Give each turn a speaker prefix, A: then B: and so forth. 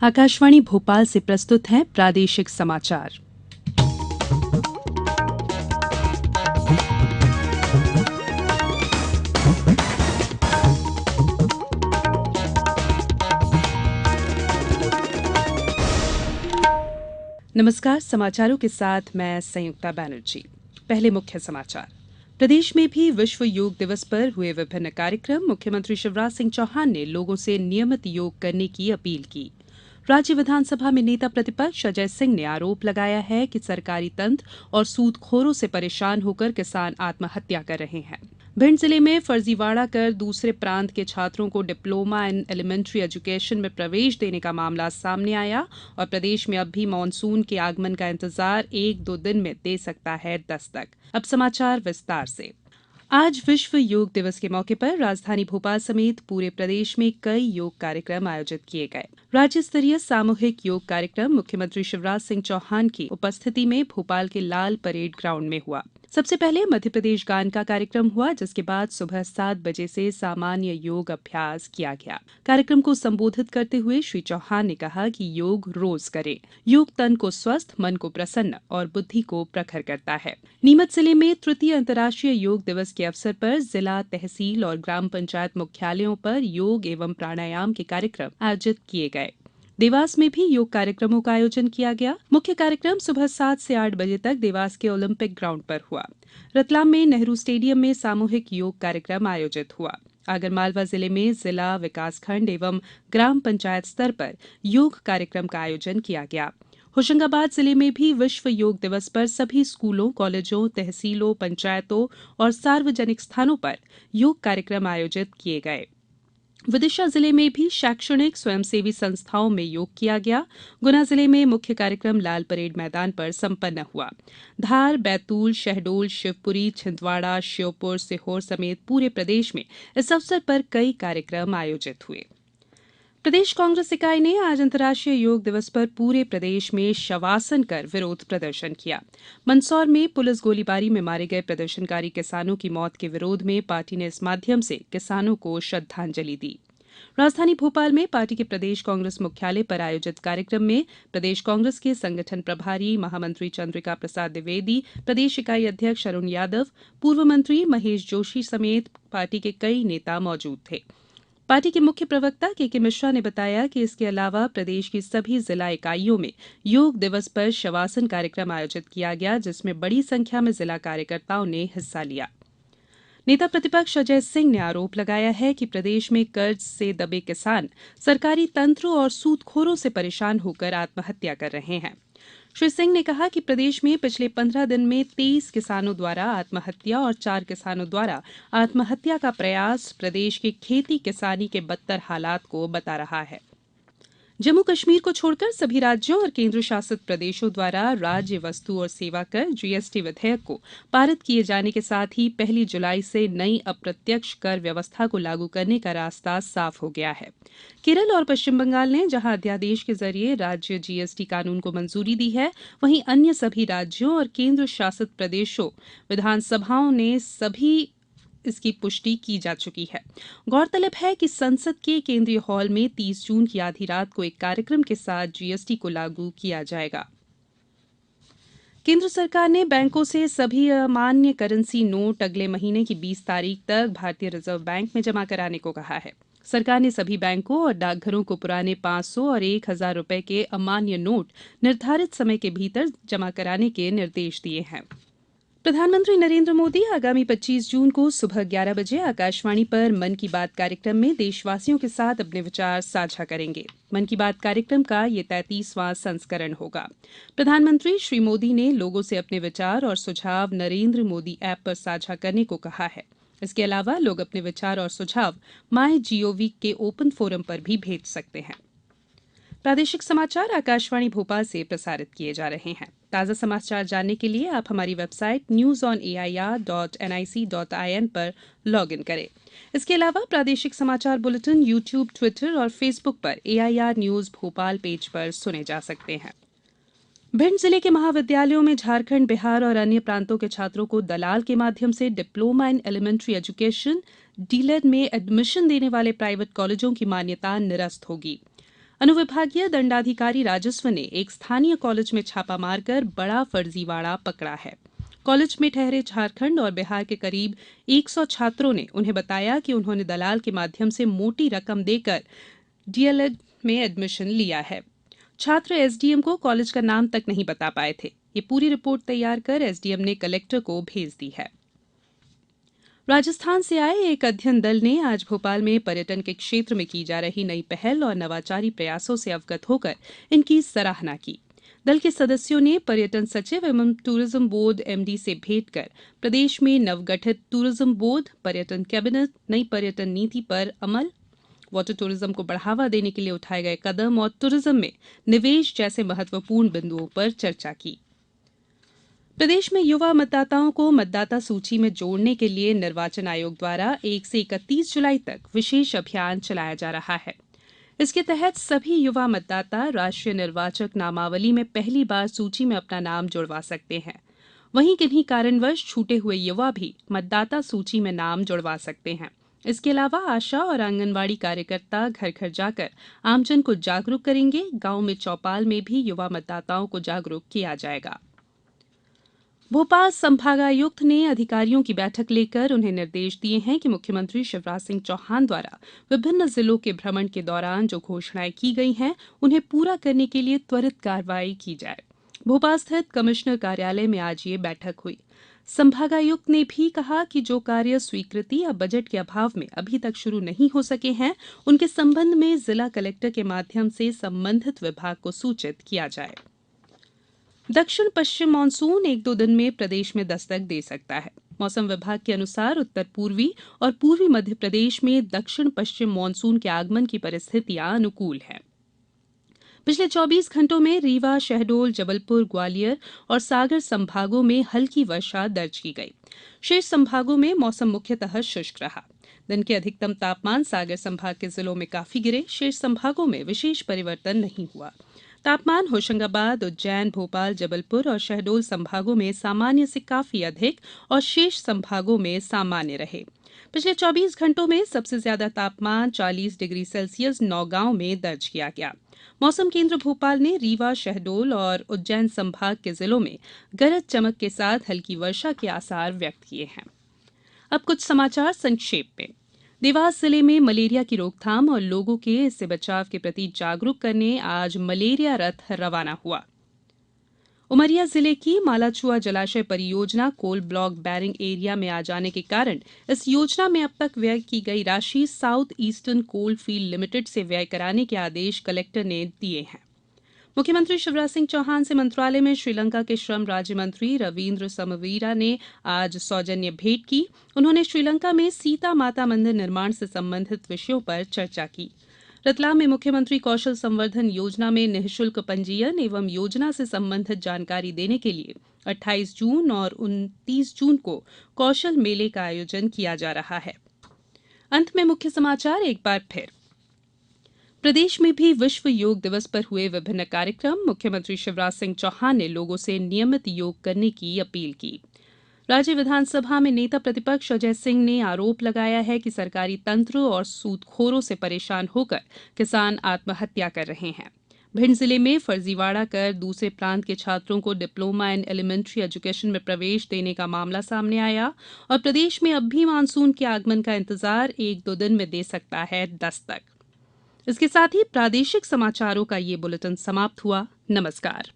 A: आकाशवाणी भोपाल से प्रस्तुत हैं प्रादेशिक समाचार। नमस्कार, समाचारों के साथ मैं संयुक्ता बैनर्जी। पहले मुख्य समाचार। प्रदेश में भी विश्व योग दिवस पर हुए विभिन्न कार्यक्रम। मुख्यमंत्री शिवराज सिंह चौहान ने लोगों से नियमित योग करने की अपील की। राज्य विधानसभा में नेता प्रतिपक्ष अजय सिंह ने आरोप लगाया है कि सरकारी तंत्र और सूदखोरों से परेशान होकर किसान आत्महत्या कर रहे हैं। भिंड जिले में फर्जीवाड़ा कर दूसरे प्रांत के छात्रों को डिप्लोमा इन एलिमेंट्री एजुकेशन में प्रवेश देने का मामला सामने आया और प्रदेश में अब भी मानसून के आगमन का इंतजार 1-2 दिन में दे सकता है दस्तक। अब समाचार विस्तार से। आज विश्व योग दिवस के मौके पर राजधानी भोपाल समेत पूरे प्रदेश में कई योग कार्यक्रम आयोजित किए गए। राज्य स्तरीय सामूहिक योग कार्यक्रम मुख्यमंत्री शिवराज सिंह चौहान की उपस्थिति में भोपाल के लाल परेड ग्राउंड में हुआ। सबसे पहले मध्यप्रदेश गान का कार्यक्रम हुआ, जिसके बाद सुबह 7 बजे से सामान्य योग अभ्यास किया गया। कार्यक्रम को संबोधित करते हुए श्री चौहान ने कहा कि योग रोज करें। योग तन को स्वस्थ, मन को प्रसन्न और बुद्धि को प्रखर करता है। नीमच जिले में तृतीय अंतर्राष्ट्रीय योग दिवस के अवसर पर जिला, तहसील और ग्राम पंचायत मुख्यालयों पर योग एवं प्राणायाम के कार्यक्रम आयोजित किए गए। देवास में भी योग कार्यक्रमों का आयोजन किया गया। मुख्य कार्यक्रम सुबह 7 से 8 बजे तक देवास के ओलंपिक ग्राउंड पर हुआ। रतलाम में नेहरू स्टेडियम में सामूहिक योग कार्यक्रम आयोजित हुआ। आगरमालवा जिले में जिला, विकासखंड एवं ग्राम पंचायत स्तर पर योग कार्यक्रम का आयोजन किया गया। होशंगाबाद जिले में भी विश्व योग दिवस पर सभी स्कूलों, कॉलेजों, तहसीलों, पंचायतों और सार्वजनिक स्थानों पर योग कार्यक्रम आयोजित किए गए। विदिशा जिले में भी शैक्षणिक स्वयंसेवी संस्थाओं में योग किया गया। गुना जिले में मुख्य कार्यक्रम लाल परेड मैदान पर संपन्न हुआ। धार, बैतूल, शहडोल, शिवपुरी, छिंदवाड़ा, श्योपुर, सीहोर समेत पूरे प्रदेश में इस अवसर पर कई कार्यक्रम आयोजित हुए। प्रदेश कांग्रेस इकाई ने आज अंतर्राष्ट्रीय योग दिवस पर पूरे प्रदेश में शवासन कर विरोध प्रदर्शन किया। मंदसौर में पुलिस गोलीबारी में मारे गए प्रदर्शनकारी किसानों की मौत के विरोध में पार्टी ने इस माध्यम से किसानों को श्रद्धांजलि दी। राजधानी भोपाल में पार्टी के प्रदेश कांग्रेस मुख्यालय पर आयोजित कार्यक्रम में प्रदेश कांग्रेस के संगठन प्रभारी महामंत्री चंद्रिका प्रसाद द्विवेदी, प्रदेश इकाई अध्यक्ष अरुण यादव, पूर्व मंत्री महेश जोशी समेत पार्टी के कई नेता मौजूद थे। पार्टी के मुख्य प्रवक्ता के मिश्रा ने बताया कि इसके अलावा प्रदेश की सभी जिला इकाइयों में योग दिवस पर शवासन कार्यक्रम आयोजित किया गया, जिसमें बड़ी संख्या में जिला कार्यकर्ताओं ने हिस्सा लिया। नेता प्रतिपक्ष अजय सिंह ने आरोप लगाया है कि प्रदेश में कर्ज से दबे किसान सरकारी तंत्र और सूदखोरों से परेशान होकर आत्महत्या कर रहे हैं। श्री सिंह ने कहा कि प्रदेश में पिछले 15 दिन में 23 किसानों द्वारा आत्महत्या और 4 किसानों द्वारा आत्महत्या का प्रयास प्रदेश की खेती किसानी के बदतर हालात को बता रहा है। जम्मू कश्मीर को छोड़कर सभी राज्यों और केंद्र शासित प्रदेशों द्वारा राज्य वस्तु और सेवा कर जीएसटी विधेयक को पारित किए जाने के साथ ही 1 जुलाई से नई अप्रत्यक्ष कर व्यवस्था को लागू करने का रास्ता साफ हो गया है। केरल और पश्चिम बंगाल ने जहां अध्यादेश के जरिए राज्य जीएसटी कानून को मंजूरी दी है, वहीं अन्य सभी राज्यों और केंद्र शासित प्रदेशों विधानसभाओं ने सभी इसकी पुष्टि की जा चुकी है। गौरतलब है कि संसद के केंद्रीय हॉल में 30 जून की आधी रात को एक कार्यक्रम के साथ जीएसटी को लागू किया जाएगा। केंद्र सरकार ने बैंकों से सभी अमान्य करेंसी नोट अगले महीने की 20 तारीख तक भारतीय रिजर्व बैंक में जमा कराने को कहा है। सरकार ने सभी बैंकों और डाकघरों को पुराने 500 और 1000 रुपए के अमान्य नोट निर्धारित समय के भीतर जमा कराने के निर्देश दिए हैं। प्रधानमंत्री नरेंद्र मोदी आगामी 25 जून को सुबह 11 बजे आकाशवाणी पर मन की बात कार्यक्रम में देशवासियों के साथ अपने विचार साझा करेंगे। मन की बात कार्यक्रम का ये 33वां संस्करण होगा। प्रधानमंत्री श्री मोदी ने लोगों से अपने विचार और सुझाव नरेंद्र मोदी ऐप पर साझा करने को कहा है। इसके अलावा लोग अपने विचार और सुझाव MyGov के ओपन फोरम पर भी भेज सकते हैं। प्रादेशिक समाचार आकाशवाणी भोपाल से प्रसारित किए जा रहे हैं। ताज़ा समाचार जानने के लिए आप हमारी वेबसाइट newsonair.nic.in पर लॉग इन करें। इसके अलावा प्रादेशिक समाचार बुलेटिन यूट्यूब, ट्विटर और फेसबुक पर AIR न्यूज भोपाल पेज पर सुने जा सकते हैं। भिंड जिले के महाविद्यालयों में झारखंड, बिहार और अन्य प्रांतों के छात्रों को दलाल के माध्यम से diploma in elementary education DLED में एडमिशन देने वाले प्राइवेट कॉलेजों की मान्यता निरस्त होगी। अनुविभागीय दंडाधिकारी राजस्व ने एक स्थानीय कॉलेज में छापा मारकर बड़ा फर्जीवाड़ा पकड़ा है। कॉलेज में ठहरे झारखंड और बिहार के करीब 100 छात्रों ने उन्हें बताया कि उन्होंने दलाल के माध्यम से मोटी रकम देकर डीएलएड में एडमिशन लिया है। छात्र एसडीएम को कॉलेज का नाम तक नहीं बता पाए थे। ये पूरी रिपोर्ट तैयार कर एसडीएम ने कलेक्टर को भेज दी है। राजस्थान से आए एक अध्ययन दल ने आज भोपाल में पर्यटन के क्षेत्र में की जा रही नई पहल और नवाचारी प्रयासों से अवगत होकर इनकी सराहना की। दल के सदस्यों ने पर्यटन सचिव एवं टूरिज्म बोर्ड एमडी से भेंट कर प्रदेश में नवगठित टूरिज्म बोर्ड, पर्यटन कैबिनेट, नई पर्यटन नीति पर अमल, वाटर टूरिज्म को बढ़ावा देने के लिए उठाए गए कदम और टूरिज्म में निवेश जैसे महत्वपूर्ण बिंदुओं पर चर्चा की। प्रदेश में युवा मतदाताओं को मतदाता सूची में जोड़ने के लिए निर्वाचन आयोग द्वारा 1 से 31 जुलाई तक विशेष अभियान चलाया जा रहा है। इसके तहत सभी युवा मतदाता राष्ट्रीय निर्वाचक नामावली में पहली बार सूची में अपना नाम जुड़वा सकते हैं। वहीं किन्हीं कारणवश छूटे हुए युवा भी मतदाता सूची में नाम जुड़वा सकते हैं। इसके अलावा आशा और आंगनवाड़ी कार्यकर्ता घर घर जाकर आमजन को जागरूक करेंगे। गांव में चौपाल में भी युवा मतदाताओं को जागरूक किया जाएगा। भोपाल संभागायुक्त ने अधिकारियों की बैठक लेकर उन्हें निर्देश दिए हैं कि मुख्यमंत्री शिवराज सिंह चौहान द्वारा विभिन्न जिलों के भ्रमण के दौरान जो घोषणाएं की गई हैं उन्हें पूरा करने के लिए त्वरित कार्रवाई की जाए। भोपाल स्थित कमिश्नर कार्यालय में आज ये बैठक हुई। संभागायुक्त ने भी कहा कि जो कार्य स्वीकृति या बजट के अभाव में अभी तक शुरू नहीं हो सके हैं उनके संबंध में जिला कलेक्टर के माध्यम से संबंधित विभाग को सूचित किया जाए। दक्षिण पश्चिम मानसून 1-2 दिन में प्रदेश में दस्तक दे सकता है। मौसम विभाग के अनुसार उत्तर पूर्वी और पूर्वी मध्य प्रदेश में दक्षिण पश्चिम मानसून के आगमन की परिस्थितियां अनुकूल हैं। पिछले 24 घंटों में रीवा, शहडोल, जबलपुर, ग्वालियर और सागर संभागों में हल्की वर्षा दर्ज की गई। शेष संभागों में मौसम मुख्यतः शुष्क रहा। दिन के अधिकतम तापमान सागर संभाग के जिलों में काफी गिरे। शेष संभागों में विशेष परिवर्तन नहीं हुआ। तापमान होशंगाबाद, उज्जैन, भोपाल, जबलपुर और शहडोल संभागों में सामान्य से काफी अधिक और शेष संभागों में सामान्य रहे। पिछले 24 घंटों में सबसे ज्यादा तापमान 40 डिग्री सेल्सियस नौगांव में दर्ज किया गया। मौसम केंद्र भोपाल ने रीवा, शहडोल और उज्जैन संभाग के जिलों में गरज चमक के साथ हल्की वर्षा के आसार व्यक्त किए हैं। अब कुछ समाचार संक्षेप में। देवास जिले में मलेरिया की रोकथाम और लोगों के इससे बचाव के प्रति जागरूक करने आज मलेरिया रथ रवाना हुआ। उमरिया जिले की मालाचुआ जलाशय परियोजना कोल ब्लॉक बैरिंग एरिया में आ जाने के कारण इस योजना में अब तक व्यय की गई राशि South Eastern Coal Field Limited से व्यय कराने के आदेश कलेक्टर ने दिए हैं। मुख्यमंत्री शिवराज सिंह चौहान से मंत्रालय में श्रीलंका के श्रम राज्य मंत्री रविन्द्र समवीरा ने आज सौजन्य भेंट की। उन्होंने श्रीलंका में सीता माता मंदिर निर्माण से संबंधित विषयों पर चर्चा की। रतलाम में मुख्यमंत्री कौशल संवर्धन योजना में निःशुल्क पंजीयन एवं योजना से संबंधित जानकारी देने के लिए 28 जून और 29 जून को कौशल मेले का आयोजन किया जा रहा है। अंत में मुख्य समाचार एक बार फिर। प्रदेश में भी विश्व योग दिवस पर हुए विभिन्न कार्यक्रम। मुख्यमंत्री शिवराज सिंह चौहान ने लोगों से नियमित योग करने की अपील की। राज्य विधानसभा में नेता प्रतिपक्ष अजय सिंह ने आरोप लगाया है कि सरकारी तंत्र और सूदखोरों से परेशान होकर किसान आत्महत्या कर रहे हैं। भिंड जिले में फर्जीवाड़ा कर दूसरे प्रांत के छात्रों को डिप्लोमा इन एलिमेंट्री एजुकेशन में प्रवेश देने का मामला सामने आया। और प्रदेश में अब भी मानसून के आगमन का इंतजार 1-2 दिन में दे सकता है दस्तक। इसके साथ ही प्रादेशिक समाचारों का ये बुलेटिन समाप्त हुआ। नमस्कार।